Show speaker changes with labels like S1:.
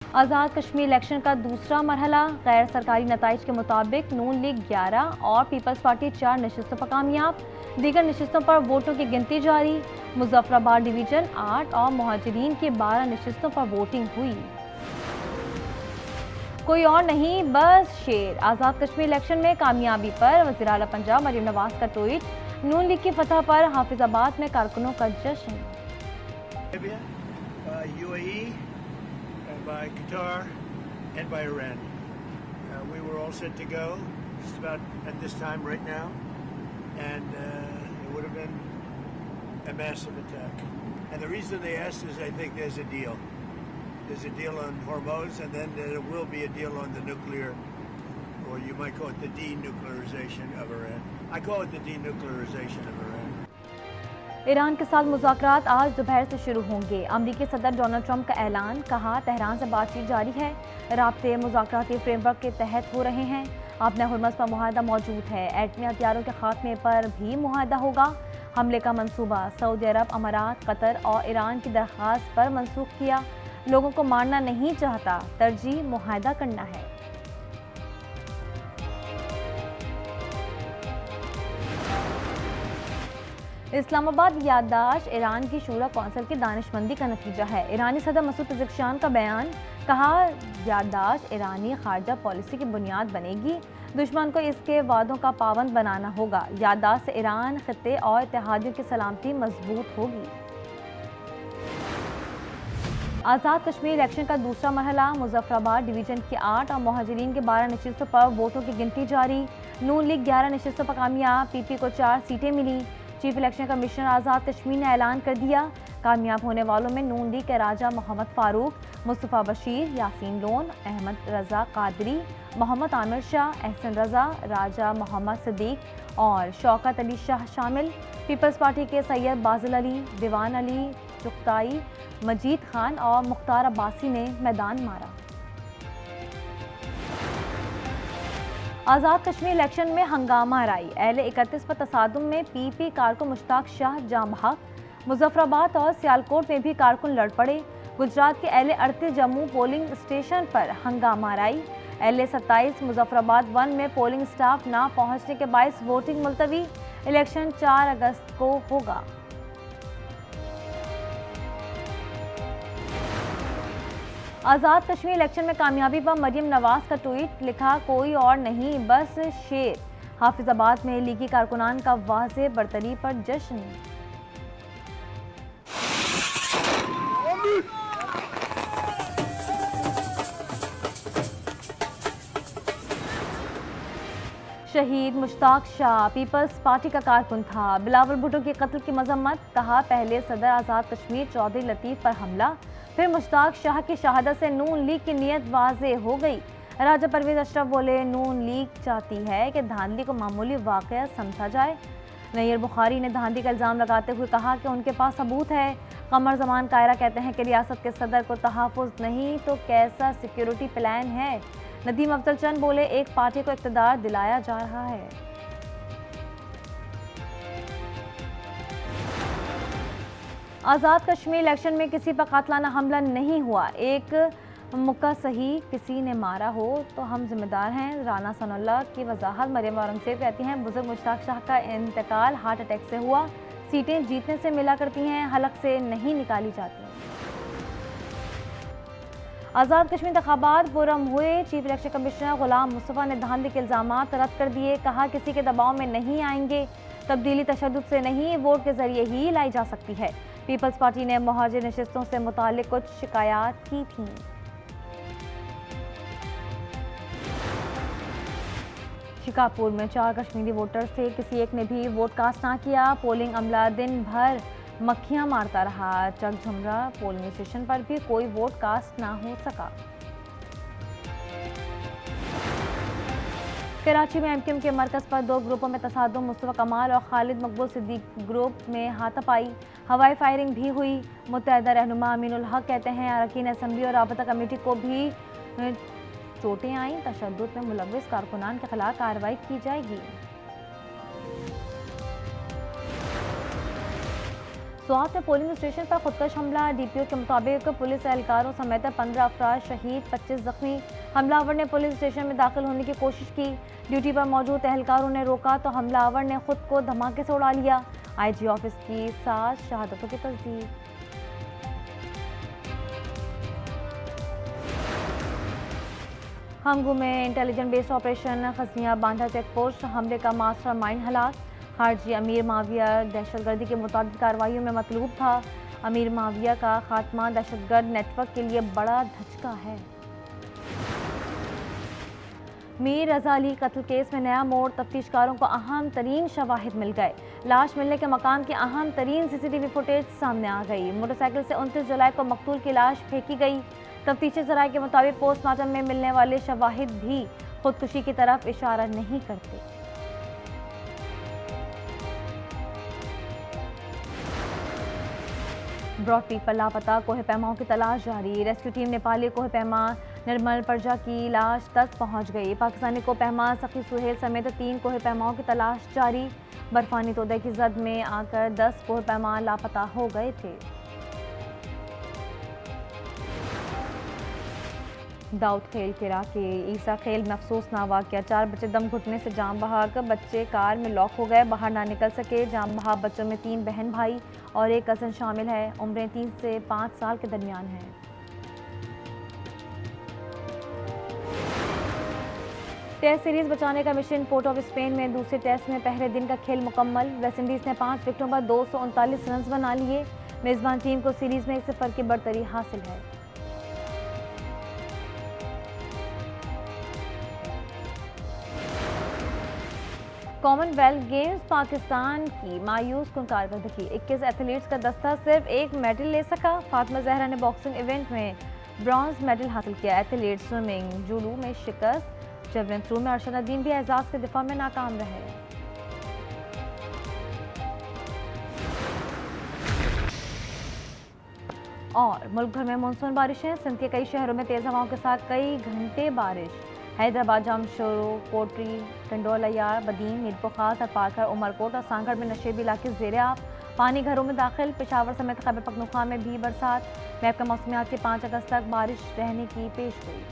S1: Azad Kashmir election का दूसरा मरहला, गैर सरकारी नताइज के मुताबिक नून लीग 11 और पीपल्स पार्टी 4 नशिस्तों पर कामयाब। दीगर नशिस्तों पर वोटों की गिनती जारी। मुजफ्फराबाद डिवीजन 8 और मुहाजिरीन की 12 नशिस्तों पर वोटिंग हुई। कोई और नहीं बस शेर, आज़ाद कश्मीर इलेक्शन में कामयाबी पर वज़ीर आला पंजाब मरियम नवाज का ट्वीट। नून लीग की फतह पर हाफिजाबाद में कारकुनों का जश्न।
S2: UAE, and by Qatar, and by Iran. We were all set to go just about at this time right now, and it would have been a massive attack. And the reason they asked is I think there's a deal. There's a deal on Hormuz, and then there will be a deal on the nuclear, or you might call it the denuclearization of Iran. I call it the denuclearization of Iran.
S1: Iran के साथ मुज़ाकरात आज दोपहर से शुरू होंगे। अमरीकी सदर Donald Trump का ऐलान, कहा तेहरान से बातचीत जारी है। राब्ते मुज़ाकराती फ्रेमवर्क के तहत हो रहे हैं। अपने हुर्मस पर मुआहदा मौजूद है। एटमी हथियारों के खात्मे पर भी मुआहदा होगा। हमले का मंसूबा सऊदी अरब, अमारात, कतर और ईरान की दरख्वास्त पर मनसूख किया। लोगों को मारना नहीं चाहता, तरजीह मुआहदा करना है। इस्लामाबाद याददाश्त ईरान की शूरा कौंसिल की दानिशमंदी का नतीजा है। ईरानी सदर मसूद पज़ेश्कियान का बयान, कहा याददाश्त ईरानी खारजा पॉलिसी की बुनियाद बनेगी। दुश्मन को इसके वादों का पाबंद बनाना होगा। याददाश्त से ईरान, खित्ते और इत्तेहादियों की सलामती मजबूत होगी। आज़ाद कश्मीर इलेक्शन का दूसरा मरहला, मुजफ्फराबाद डिवीजन की 8 और मुहाजिरीन के 12 नशिस्तों पर वोटों की गिनती जारी। नून लीग 11 नशिस्तों पर कामयाब, पीपी को 4 सीटें मिली। Chief election commissioner Azad Kashmir ने ऐलान कर दिया, कामयाब होने वालों में नून लीग के राजा मोहम्मद फारूक, मुस्तफ़ा बशीर, यासीन लोन, अहमद रज़ा कादरी, मोहम्मद आमिर शाह, एहसन रज़ा, राजा मोहम्मद सिद्दीक और शौकत अली शाह शामिल। पीपल्स पार्टी के सैयद बाज़िल अली, दीवान अली चुगताई, मजीद खान और मुख्तार अब्बासी ने मैदान मारा। आज़ाद कश्मीर इलेक्शन में हंगामा राई, अहले 31 पर तसादुम में पीपी कारकुन मुश्ताक शाह जाम बहक। मुजफ्फराबाद और सियालकोट में भी कारकुन लड़ पड़े। गुजरात के अहले 38 जम्मू पोलिंग स्टेशन पर हंगामा राई। अहले 27 मुजफ्फराबाद 1 में पोलिंग स्टाफ ना पहुंचने के बायस वोटिंग मुलतवी। इलेक्शन 4 अगस्त को होगा। आज़ाद कश्मीर इलेक्शन में कामयाबी पर मरियम नवाज का ट्वीट, लिखा कोई और नहीं बस शेर। हाफिजाबाद में लीगी कारकुनान का वाज़े बरतरी पर जश्न। शहीद मुश्ताक शाह पीपल्स पार्टी का कारकुन था। बिलावल भुट्टो के कत्ल की मजम्मत, कहा पहले सदर आज़ाद कश्मीर चौधरी लतीफ़ पर हमला, फिर मुश्ताक शाह की शहादत से नून लीग की नीयत वाज़े हो गई। राजा परवेज अशरफ बोले, नून लीग चाहती है कि धांधली को मामूली वाक़या समझा जाए। नैयर बुखारी ने धांधली का इल्ज़ाम लगाते हुए कहा कि उनके पास सबूत है। कमर जमान कायरा कहते हैं कि रियासत के सदर को तहफ़्फ़ुज़ नहीं तो कैसा सिक्योरिटी प्लान है। नदीम अफजल चंद बोले, एक पार्टी को इक़्तिदार दिलाया जा रहा है। आज़ाद कश्मीर इलेक्शन में किसी पर कातलाना हमला नहीं हुआ। एक मुक्का सही किसी ने मारा हो तो हम जिम्मेदार हैं। राना सनाउल्लाह की वजाहत। मरियम औरंगज़ेब कहती हैं, बुजुर्ग मुश्ताक शाह का इंतकाल हार्ट अटैक से हुआ। सीटें जीतने से मिला करती हैं, हलक से नहीं निकाली जाती। आज़ाद कश्मीर इंतखाबात पुरअमन हुए। चीफ इलेक्शन कमिश्नर गुलाम मुस्तफ़ा ने धांधली के इल्ज़ामात रद्द कर दिए। कहा किसी के दबाव में नहीं आएंगे, तब्दीली तशद्दुद से नहीं, वोट के जरिए ही लाई जा सकती है। पीपल्स पार्टी ने मुहाजिर नशिस्तों से मुताल्लिक कुछ शिकायत की थी। शिकापुर में 4 कश्मीरी वोटर्स थे, किसी एक ने भी वोट कास्ट ना किया। पोलिंग अमला दिन भर मक्खियां मारता रहा। चकझुमरा पोलिंग स्टेशन पर भी कोई वोट कास्ट ना हो सका। कराची में एमक्यूएम के मरकज़ पर 2 ग्रुपों में तसादुम, मुस्तफ़ा कमाल और खालिद मकबूल सिद्दीक ग्रुप में हाथापाई, हवाई फायरिंग भी हुई। मुत्तहिदा रहनुमा अमीनुल हक कहते हैं अरकान असम्बली और राबता कमेटी को भी चोटें आईं। तशद्दुद में मुलव्विस कारकुनान के खिलाफ कार्रवाई की जाएगी। स्वात में पोलिंग स्टेशन पर खुदकश हमला। डीपीओ के मुताबिक पुलिस एहलकारों समेत 15 अफराद शहीद, 25 जख्मी। हमलावर ने पुलिस स्टेशन में दाखिल होने की कोशिश की। ड्यूटी पर मौजूद एहलकारों ने रोका तो हमलावर ने खुद को धमाके से उड़ा लिया। आईजी ऑफिस की 7 शहादतों की तस्दीक। हंगू में इंटेलिजेंट बेस्ड ऑपरेशन खसनिया बांधा चेक पोस्ट हमले का मास्टरमाइंड हलाक। खारजी अमीर माविया दहशतगर्दी के मुताबिक कार्रवाइयों में मतलूब था। अमीर माविया का खात्मा दहशतगर्द नेटवर्क के लिए बड़ा धचका है। मीर रजा अली कत्ल केस में नया मोड़, तफ्तीशकारों को अहम तरीन शवाहिद मिल गए। लाश मिलने के मकाम की अहम तरीन सीसीटीवी फुटेज सामने आ गई। मोटरसाइकिल से 29 जुलाई को मकतूल की लाश फेंकी गई। तफ्तीशी ज़राए के मुताबिक पोस्टमार्टम में मिलने वाले शवाहिद भी खुदकुशी की तरफ इशारा नहीं करते। ब्रॉडपीक पर लापता कोहे पैमाओं की तलाश जारी। रेस्क्यू टीम नेपाली कोहे पैमा निर्मल परजा की लाश तक पहुंच गई। पाकिस्तानी कोहे पैमा सखी सुहेल समेत 3 कोहे पैमाओं की तलाश जारी। बर्फानी तोदे की जद में आकर 10 कोहे पैमा लापता हो गए थे। दाऊद खेल के इलाके ईसा खेल में अफसोसनाक वाक़या। 4 बच्चे दम घुटने से जाम बहाक। बच्चे कार में लॉक हो गए, बाहर ना निकल सके। जाम बहा बच्चों में 3 बहन भाई और 1 कज़न शामिल है। उम्रें 3 से 5 साल के दरमियान हैं। टेस्ट सीरीज बचाने का मिशन पोर्ट ऑफ स्पेन में दूसरे टेस्ट में पहले दिन का खेल मुकम्मल। वेस्टइंडीज ने 5 विकेटों पर 239 रन बना लिए। मेज़बान टीम को सीरीज में 1-0 की बढ़तरी हासिल है। कॉमनवेल्थ गेम्स पाकिस्तान की मायूस कुन कारकर्दगी। 21 एथलीट्स का दस्ता सिर्फ 1 मेडल ले सका। फातिमा जहरा ने बॉक्सिंग इवेंट में ब्रॉन्ज मेडल हासिल किया। एथलीट स्विमिंग जूडो में शिकस्त। जेवलिन थ्रो में अरशद नदीम भी एजाज के दिफा में नाकाम रहे। और मुल्क भर में मानसून बारिशें। सिंध के कई शहरों में तेज हवाओं के साथ कई घंटे बारिश। हैदराबाद, जामशोरो, कोटरी, टंडोलायार, बदीन, मीरपुर खास, पालघर, उमरकोट और सांगड़ में नशेबी इलाके ज़ेरे आब। पानी घरों में दाखिल। पेशावर समेत खैबर पख्तूनख्वा में भी बरसात। महकमा मौसमियात से 5 अगस्त तक बारिश रहने की पेशगोई।